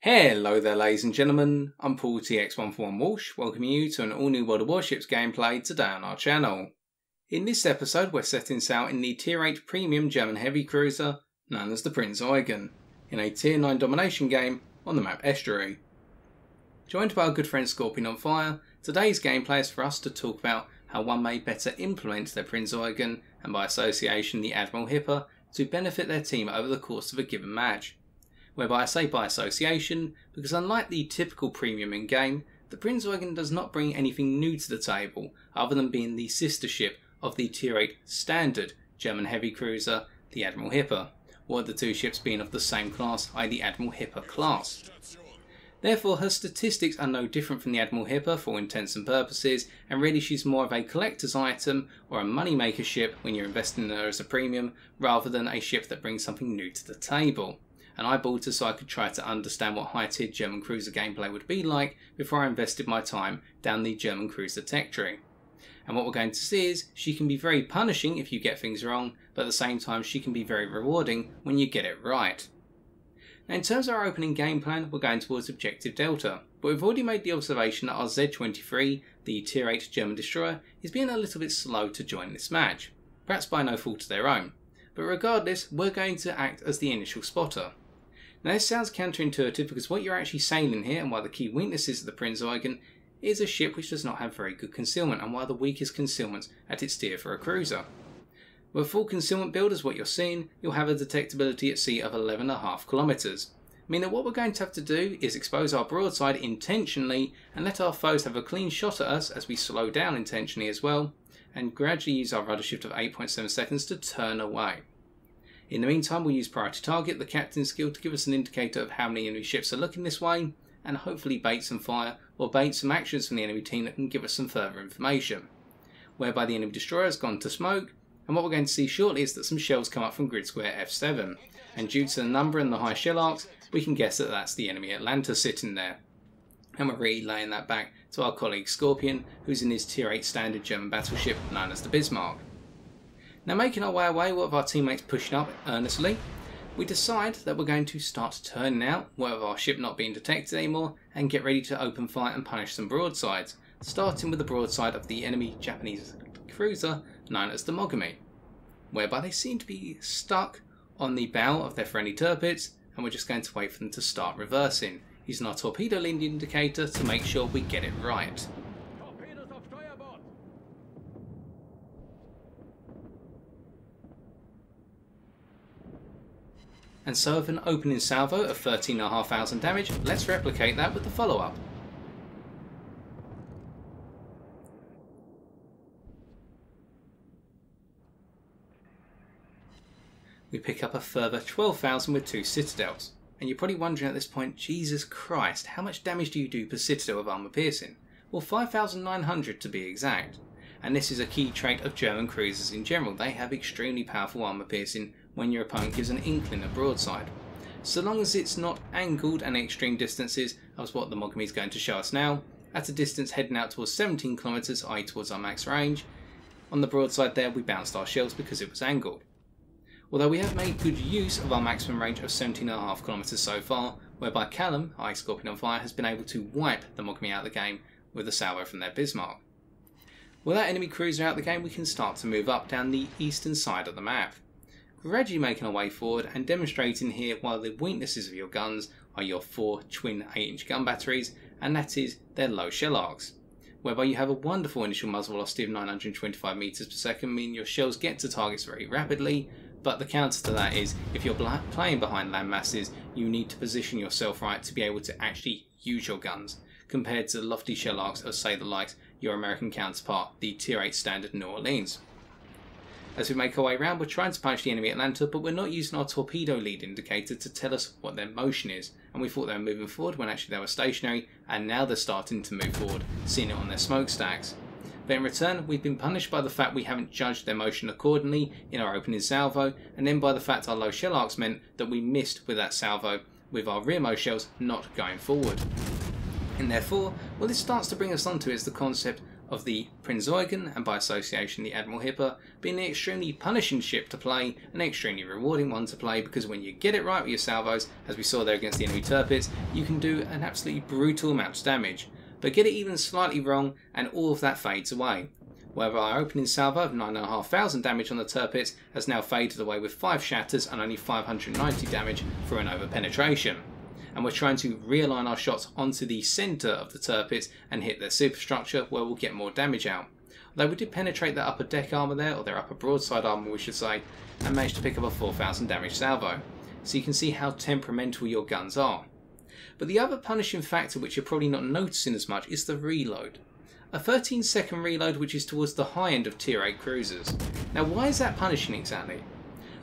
Hello there ladies and gentlemen, I'm Paul TX141 Walsh, welcoming you to an all new World of Warships gameplay today on our channel. In this episode we're setting sail in the Tier 8 premium German heavy cruiser known as the Prinz Eugen, in a Tier 9 domination game on the map Estuary. Joined by our good friend Scorpion on Fire, today's gameplay is for us to talk about how one may better implement their Prinz Eugen, and by association the Admiral Hipper, to benefit their team over the course of a given match. Whereby I say by association, because unlike the typical premium in-game, the Prinz Eugen does not bring anything new to the table, other than being the sister ship of the Tier 8 standard German heavy cruiser, the Admiral Hipper, or the two ships being of the same class, i.e. the Admiral Hipper class. Therefore her statistics are no different from the Admiral Hipper for all intents and purposes, and really she's more of a collector's item or a moneymaker ship when you're investing in her as a premium, rather than a ship that brings something new to the table. And I bought her so I could try to understand what high-tier German cruiser gameplay would be like before I invested my time down the German cruiser tech tree. And what we're going to see is she can be very punishing if you get things wrong, but at the same time she can be very rewarding when you get it right. Now in terms of our opening game plan, we're going towards Objective Delta, but we've already made the observation that our Z-23, the Tier 8 German destroyer, is being a little bit slow to join this match, perhaps by no fault of their own. But regardless, we're going to act as the initial spotter. Now this sounds counterintuitive because what you're actually sailing here, and one of the key weaknesses of the Prinz Eugen, is a ship which does not have very good concealment, and one of the weakest concealments at its tier for a cruiser. With a full concealment build as what you're seeing, you'll have a detectability at sea of 11.5 kilometers. Meaning that what we're going to have to do is expose our broadside intentionally and let our foes have a clean shot at us as we slow down intentionally as well, and gradually use our rudder shift of 8.7 seconds to turn away. In the meantime, we'll use priority target, the captain's skill, to give us an indicator of how many enemy ships are looking this way, and hopefully bait some fire or bait some actions from the enemy team that can give us some further information. Whereby the enemy destroyer has gone to smoke, and what we're going to see shortly is that some shells come up from grid square F7, and due to the number and the high shell arcs, we can guess that that's the enemy Atlanta sitting there. And we're relaying that back to our colleague Scorpion, who's in his Tier 8 standard German battleship known as the Bismarck. Now making our way away with our teammates pushing up earnestly, we decide that we're going to start turning out, with our ship not being detected anymore, and get ready to open fire and punish some broadsides, starting with the broadside of the enemy Japanese cruiser known as the Mogami, whereby they seem to be stuck on the bow of their friendly turrets, and we're just going to wait for them to start reversing, using our torpedo lead indicator to make sure we get it right. And so with an opening salvo of 13,500 damage, let's replicate that with the follow-up. We pick up a further 12,000 with 2 citadels. And you're probably wondering at this point, Jesus Christ, how much damage do you do per citadel of armour piercing? Well, 5,900 to be exact. And this is a key trait of German cruisers in general. They have extremely powerful armour piercing when your opponent gives an inkling of broadside. So long as it's not angled and extreme distances, as what the Mogami is going to show us now, at a distance heading out towards 17 kilometers, i.e. towards our max range. On the broadside there we bounced our shells because it was angled. Although we have made good use of our maximum range of 17.5 kilometers so far, whereby Callum, i.e. Scorpion on Fire, has been able to wipe the Mogami out of the game with a salvo from their Bismarck. With that enemy cruiser out of the game, we can start to move up down the eastern side of the map, gradually making our way forward and demonstrating here why the weaknesses of your guns are your 4 twin 8-inch gun batteries, and that is their low shell arcs, whereby you have a wonderful initial muzzle velocity of 925 meters per second, meaning your shells get to targets very rapidly, but the counter to that is if you're playing behind land masses, you need to position yourself right to be able to actually use your guns, compared to the lofty shell arcs of, say, the likes your American counterpart, the Tier 8 standard New Orleans. As we make our way around, we're trying to punish the enemy Atlanta, but we're not using our torpedo lead indicator to tell us what their motion is, and we thought they were moving forward when actually they were stationary, and now they're starting to move forward, seeing it on their smokestacks. But in return, we've been punished by the fact we haven't judged their motion accordingly in our opening salvo, and then by the fact our low shell arcs meant that we missed with that salvo, with our rearmost shells not going forward. And therefore, what this starts to bring us onto is the concept of the Prinz Eugen, and by association the Admiral Hipper, being an extremely punishing ship to play and an extremely rewarding one to play, because when you get it right with your salvos, as we saw there against the enemy turrets, you can do an absolutely brutal amount of damage. But get it even slightly wrong and all of that fades away. Where our opening salvo of 9,500 damage on the turrets has now faded away with 5 shatters and only 590 damage for an over-penetration. And we're trying to realign our shots onto the centre of the turrets and hit their superstructure, where we'll get more damage out. Although we did penetrate their upper deck armour there, or their upper broadside armour we should say, and managed to pick up a 4,000 damage salvo. So you can see how temperamental your guns are. But the other punishing factor, which you're probably not noticing as much, is the reload. A 13-second reload, which is towards the high end of tier 8 cruisers. Now why is that punishing exactly?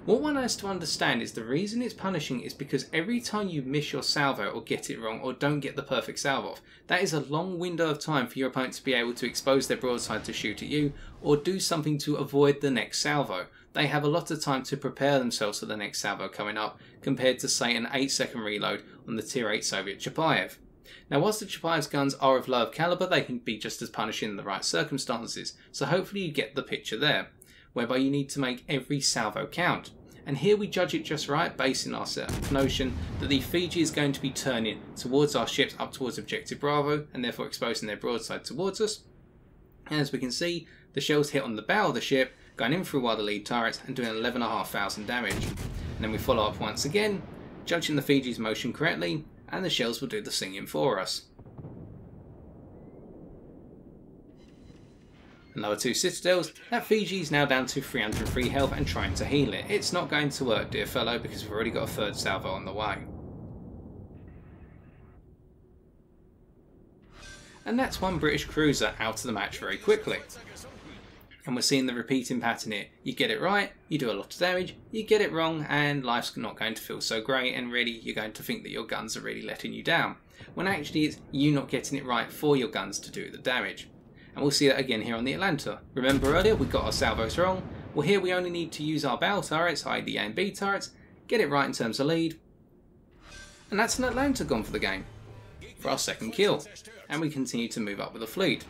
What one has to understand is the reason it's punishing is because every time you miss your salvo or get it wrong or don't get the perfect salvo off, that is a long window of time for your opponent to be able to expose their broadside to shoot at you or do something to avoid the next salvo. They have a lot of time to prepare themselves for the next salvo coming up, compared to say an 8-second reload on the tier 8 Soviet Chapayev. Now whilst the Chapayev's guns are of lower calibre, they can be just as punishing in the right circumstances, so hopefully you get the picture there, whereby you need to make every salvo count. And here we judge it just right, based on our notion that the Fiji is going to be turning towards our ships up towards Objective Bravo, and therefore exposing their broadside towards us. And as we can see, the shells hit on the bow of the ship, going in through one of the lead turrets and doing 11,500 damage. And then we follow up once again, judging the Fiji's motion correctly, and the shells will do the singing for us. Another 2 citadels. That Fiji is now down to 303 health and trying to heal it. It's not going to work, dear fellow, because we've already got a 3rd salvo on the way. And that's one British cruiser out of the match very quickly. And we're seeing the repeating pattern here. You get it right, you do a lot of damage, you get it wrong, and life's not going to feel so great, and really you're going to think that your guns are really letting you down. When actually it's you not getting it right for your guns to do the damage. And we'll see that again here on the Atlanta. Remember earlier we got our salvos wrong? Well, here we only need to use our bow turrets, i.e. the A and B turrets, get it right in terms of lead. And that's an Atlanta gone for the game, for our 2nd kill. And we continue to move up with the fleet.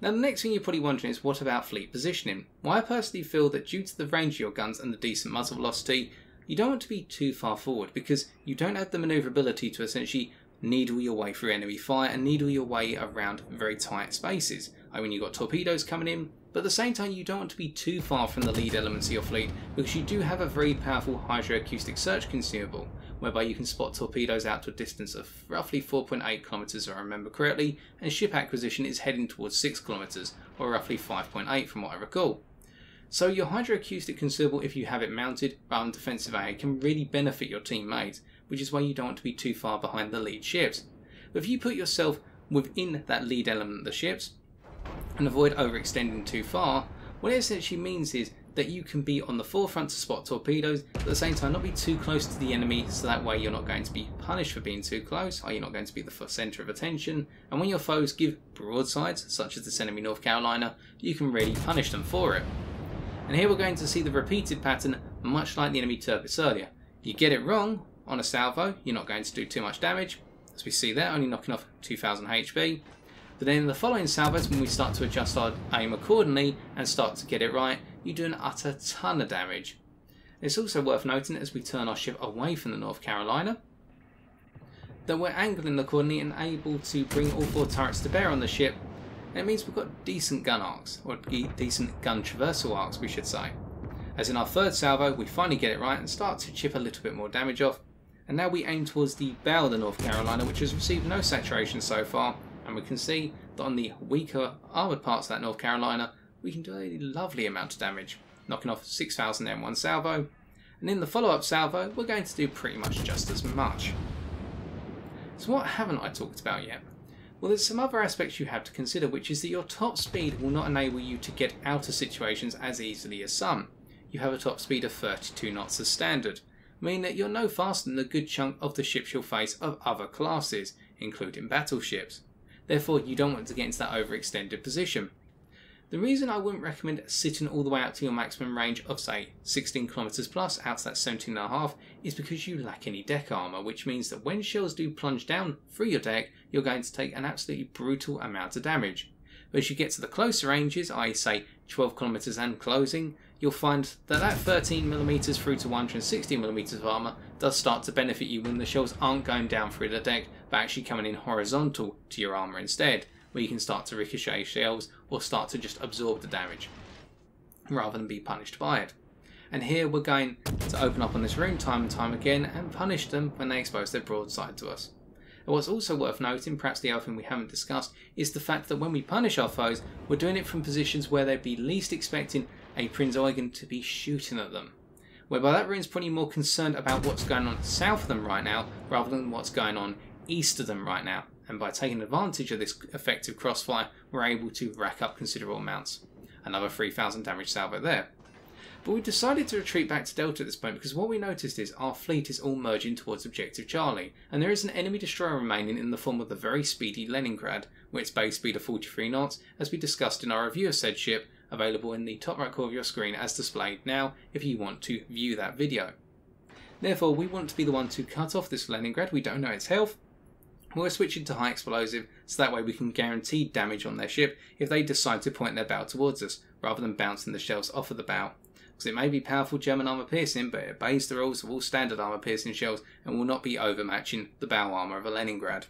Now the next thing you're probably wondering is, what about fleet positioning? Well, I personally feel that due to the range of your guns and the decent muzzle velocity, you don't want to be too far forward, because you don't have the manoeuvrability to essentially needle your way through enemy fire and needle your way around very tight spaces. I mean, you've got torpedoes coming in, but at the same time you don't want to be too far from the lead elements of your fleet, because you do have a very powerful hydroacoustic search consumable, whereby you can spot torpedoes out to a distance of roughly 4.8 kilometers if I remember correctly, and ship acquisition is heading towards 6 kilometers, or roughly 5.8 from what I recall. So your hydroacoustic consumable, if you have it mounted on defensive AA, can really benefit your teammates, which is why you don't want to be too far behind the lead ships. But if you put yourself within that lead element of the ships and avoid overextending too far, what it essentially means is that you can be on the forefront to spot torpedoes, but at the same time not be too close to the enemy, so that way you're not going to be punished for being too close, or you're not going to be the centre of attention, and when your foes give broadsides, such as this enemy North Carolina, you can really punish them for it. And here we're going to see the repeated pattern, much like the enemy turrets earlier. You get it wrong on a salvo, you're not going to do too much damage, as we see there, only knocking off 2000 HP. But then in the following salvos, when we start to adjust our aim accordingly and start to get it right, you do an utter ton of damage. It's also worth noting, as we turn our ship away from the North Carolina, that we're angling accordingly and able to bring all 4 turrets to bear on the ship. And it means we've got decent gun arcs, or decent gun traversal arcs we should say. As in our 3rd salvo, we finally get it right and start to chip a little bit more damage off. And now we aim towards the bow of the North Carolina, which has received no saturation so far, and we can see that on the weaker armoured parts of that North Carolina, we can do a lovely amount of damage, knocking off 6,000 in one salvo, and in the follow-up salvo, we're going to do pretty much just as much. So what haven't I talked about yet? Well, there's some other aspects you have to consider, which is that your top speed will not enable you to get out of situations as easily as some. You have a top speed of 32 knots as standard, meaning that you're no faster than a good chunk of the ships you'll face of other classes, including battleships. Therefore, you don't want to get into that overextended position. The reason I wouldn't recommend sitting all the way out to your maximum range of say 16 kilometers plus out to that 17.5 is because you lack any deck armour, which means that when shells do plunge down through your deck, you're going to take an absolutely brutal amount of damage. But as you get to the closer ranges, i.e. say 12 kilometers and closing, you'll find that 13mm through to 160mm of armour does start to benefit you when the shells aren't going down through the deck but actually coming in horizontal to your armour instead, where you can start to ricochet shells or start to just absorb the damage rather than be punished by it. And here we're going to open up on this room time and time again and punish them when they expose their broadside to us. And what's also worth noting, perhaps the other thing we haven't discussed, is the fact that when we punish our foes, we're doing it from positions where they'd be least expecting a Prinz Eugen to be shooting at them. Whereby that room's probably more concerned about what's going on south of them right now, rather than what's going on east of them right now. And by taking advantage of this effective crossfire, we're able to rack up considerable amounts. Another 3,000 damage salvo there. But we decided to retreat back to Delta at this point because what we noticed is our fleet is all merging towards Objective Charlie, and there is an enemy destroyer remaining in the form of the very speedy Leningrad, with its base speed of 43 knots, as we discussed in our review of said ship, available in the top right corner of your screen as displayed now if you want to view that video. Therefore, we want to be the one to cut off this Leningrad. We don't know its health. We're switching to high explosive, so that way we can guarantee damage on their ship if they decide to point their bow towards us, rather than bouncing the shells off of the bow. Because it may be powerful German armour piercing, but it obeys the rules of all standard armour piercing shells and will not be overmatching the bow armour of a Leningrad.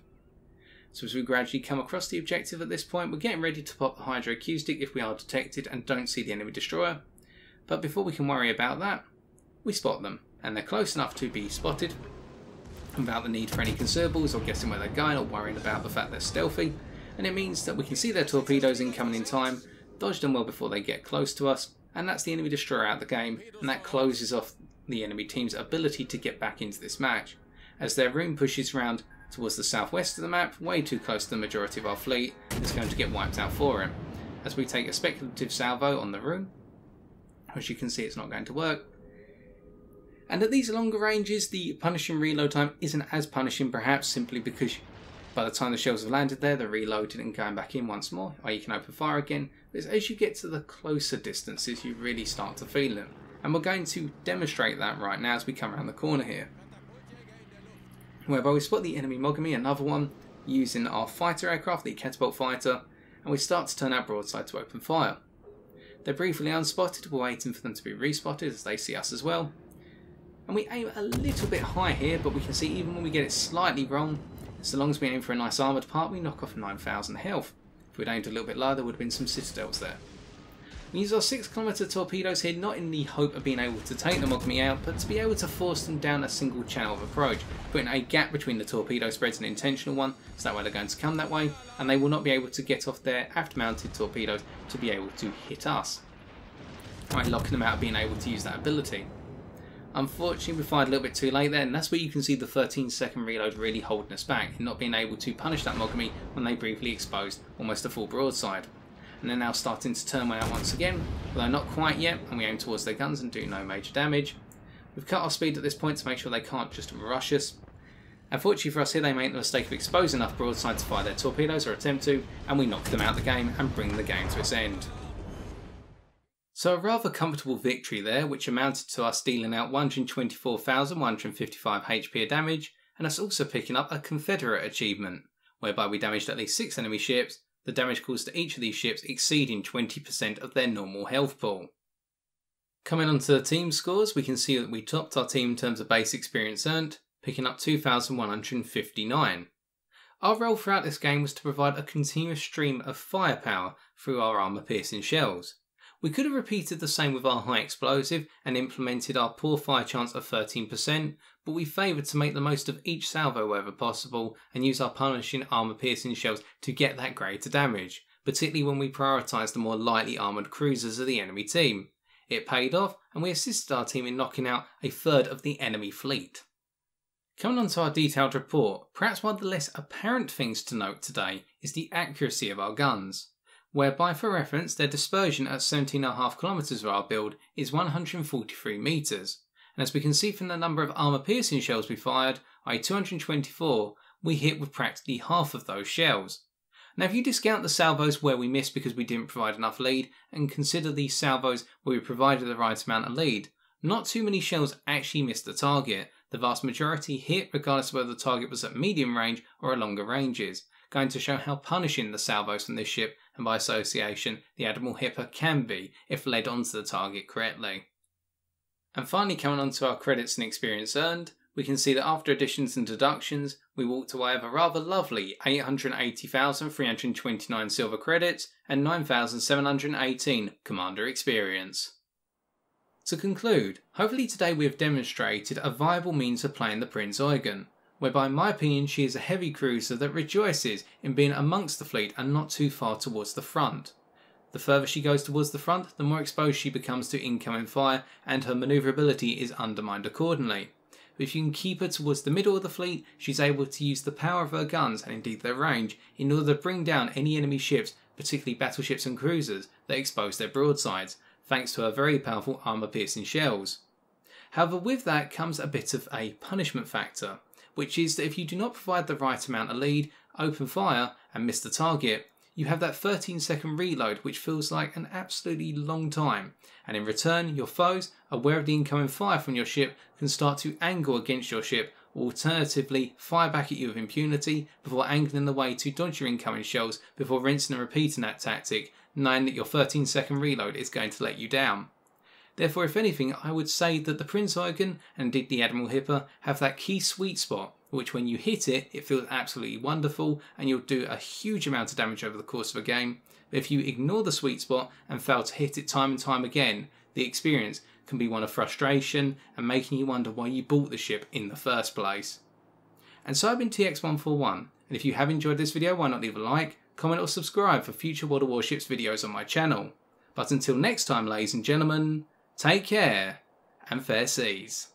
So as we gradually come across the objective at this point, we're getting ready to pop the hydroacoustic if we are detected and don't see the enemy destroyer. But before we can worry about that, we spot them, and they're close enough to be spotted without the need for any consumables or guessing where they're going or worrying about the fact they're stealthy. And it means that we can see their torpedoes incoming in time, dodge them well before they get close to us, and that's the enemy destroyer out of the game, and that closes off the enemy team's ability to get back into this match, as their room pushes round towards the southwest of the map, way too close to the majority of our fleet, and is going to get wiped out for him. As we take a speculative salvo on the room, as you can see it's not going to work. And at these longer ranges, the punishing reload time isn't as punishing, perhaps simply because by the time the shells have landed there, they're reloaded and going back in once more, or you can open fire again. But as you get to the closer distances, you really start to feel them. And we're going to demonstrate that right now as we come around the corner here. Whereby we spot the enemy Mogami, another one, using our fighter aircraft, the catapult fighter, and we start to turn our broadside to open fire. They're briefly unspotted, we're waiting for them to be respotted as they see us as well. And we aim a little bit high here, but we can see even when we get it slightly wrong, so long as we aim for a nice armoured part, we knock off 9,000 health. If we'd aimed a little bit lower, there would have been some citadels there. We use our 6km torpedoes here, not in the hope of being able to take the Mogami out, but to be able to force them down a single channel of approach, putting a gap between the torpedo spreads, an intentional one, so that way they're going to come that way, and they will not be able to get off their aft-mounted torpedoes to be able to hit us. Right, locking them out of being able to use that ability. Unfortunately, we fired a little bit too late there, and that's where you can see the 13-second reload really holding us back, and not being able to punish that Mogami when they briefly exposed almost a full broadside. And they're now starting to turn way out once again, although not quite yet, and we aim towards their guns and do no major damage. We've cut our speed at this point to make sure they can't just rush us. Unfortunately for us here, they make the mistake of exposing enough broadside to fire their torpedoes, or attempt to, and we knock them out of the game and bring the game to its end. So a rather comfortable victory there, which amounted to us dealing out 124,155 HP of damage, and us also picking up a Confederate achievement, whereby we damaged at least 6 enemy ships, the damage caused to each of these ships exceeding 20% of their normal health pool. Coming on to the team scores, we can see that we topped our team in terms of base experience earned, picking up 2,159. Our role throughout this game was to provide a continuous stream of firepower through our armour-piercing shells. We could have repeated the same with our high explosive and implemented our poor fire chance of 13%, but we favoured to make the most of each salvo wherever possible and use our punishing armour-piercing shells to get that greater damage, particularly when we prioritised the more lightly armoured cruisers of the enemy team. It paid off, and we assisted our team in knocking out a third of the enemy fleet. Coming on to our detailed report, perhaps one of the less apparent things to note today is the accuracy of our guns, whereby for reference their dispersion at 17.5 kilometers of our build is 143 meters, and as we can see from the number of armour-piercing shells we fired, i.e. 224, we hit with practically half of those shells. Now if you discount the salvos where we missed because we didn't provide enough lead, and consider these salvos where we provided the right amount of lead, not too many shells actually missed the target, The vast majority hit regardless of whether the target was at medium range or at longer ranges, going to show how punishing the salvos from this ship and by association the Admiral Hipper can be if led onto the target correctly. And finally, coming on to our credits and experience earned, we can see that after additions and deductions, we walked away with a rather lovely 880,329 silver credits and 9,718 commander experience. To conclude, hopefully today we have demonstrated a viable means of playing the Prinz Eugen, whereby in my opinion she is a heavy cruiser that rejoices in being amongst the fleet and not too far towards the front. The further she goes towards the front, the more exposed she becomes to incoming fire and her manoeuvrability is undermined accordingly. But if you can keep her towards the middle of the fleet, she's able to use the power of her guns and indeed their range in order to bring down any enemy ships, particularly battleships and cruisers, that expose their broadsides, thanks to her very powerful armour-piercing shells. However, with that comes a bit of a punishment factor, which is that if you do not provide the right amount of lead, open fire and miss the target, you have that 13-second reload which feels like an absolutely long time, and in return your foes, aware of the incoming fire from your ship, can start to angle against your ship or alternatively fire back at you with impunity before angling away to dodge your incoming shells before rinsing and repeating that tactic, knowing that your 13-second reload is going to let you down. Therefore, if anything, I would say that the Prinz Eugen and indeed the Admiral Hipper have that key sweet spot, which when you hit it, it feels absolutely wonderful and you'll do a huge amount of damage over the course of a game. But if you ignore the sweet spot and fail to hit it time and time again, the experience can be one of frustration and making you wonder why you bought the ship in the first place. And so I've been TX141, and if you have enjoyed this video, why not leave a like, comment or subscribe for future World of Warships videos on my channel. But until next time, ladies and gentlemen, take care and fair seas.